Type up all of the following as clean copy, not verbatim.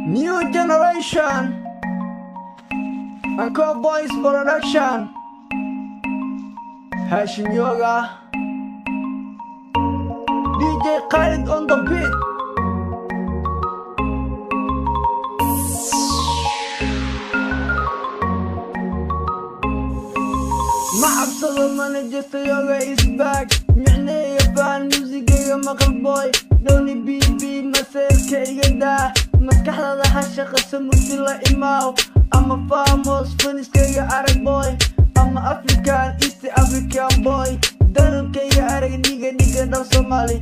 New generation and Cowboys production. Hashim Yoga, DJ Khaled on the beat. معبصر manager Yoga is back. معني يفعل موسيقى مقل boy. دوني بي مسيرك يقدا مسكحة ذا حشق سمرتي لا إماو. I'm a famous Finnish كيغا عرق boy. I'm a African East African boy. دارو كيغا عرق نيغا دار Somali.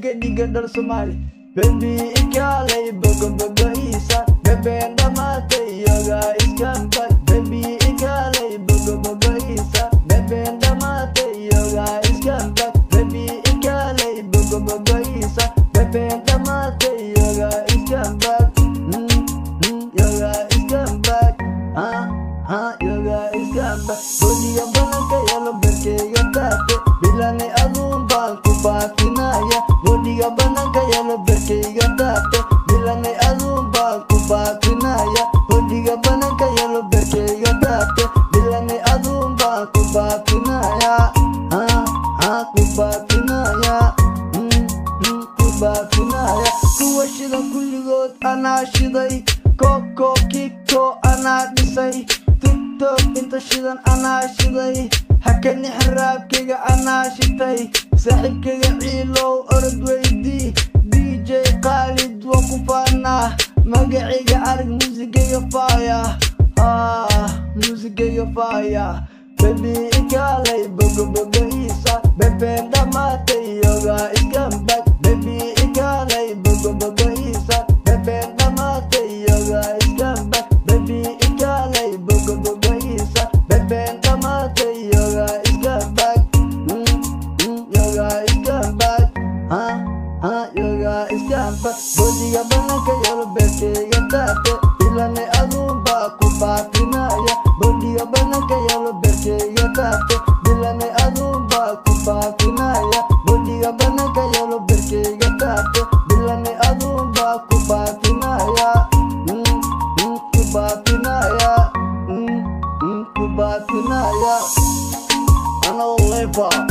نيغا دار Somali. Baby إكالي بغا إيسا. Baby ndamate Yoga is come back. Baby إكالي بغا إيسا. Baby ndamate Yoga is come back. Baby إكالي بغا إيسا. Baby ndamate Yoga is come back. Yoga is come back. Yoga is come back. Bodiga bananka yalo berkega tate. Bilane adun banku patinaya. Bodiga bananka yalo berkega tate. Bilane adun banku patinaya. Bodiga bananka yalo berkega tate. Bilane adun banku patinaya. Ku patinaya. Kubatinaya. Kuwa shidan kulligood anaa shiday. Koko kiko anaa dhisay. TikTok inta shidan anaa shiday. Hakani xaraabkayga anaa shitay. Saaxiibkayga ciilow orod weydii. DJ Khaled waa ku faanaa. Magacayga arag muusigayga faaya. Muusigayga faaya. Baby ikaalay boga iisa. Baby ndamaatay Yoga is come back. Baby ikaalay boga iisa. Baby ndamaatay Yoga is come back. Baby ikaalay boga iisa. Baby ndamaatay Yoga is come back. Yoga is come back. Yoga is come back. Bodiga bananka yalo berkega tate. Ilane adun baa ku faafinaya. Bodiga bananka yalo berkega tate. Bilane adun baa ku faafinaya. Bodiga bananka yalo berkega tate. Bilane adun baa ku faafinaya. Ku faafinaya. Ku faafinaya. Ana lepa.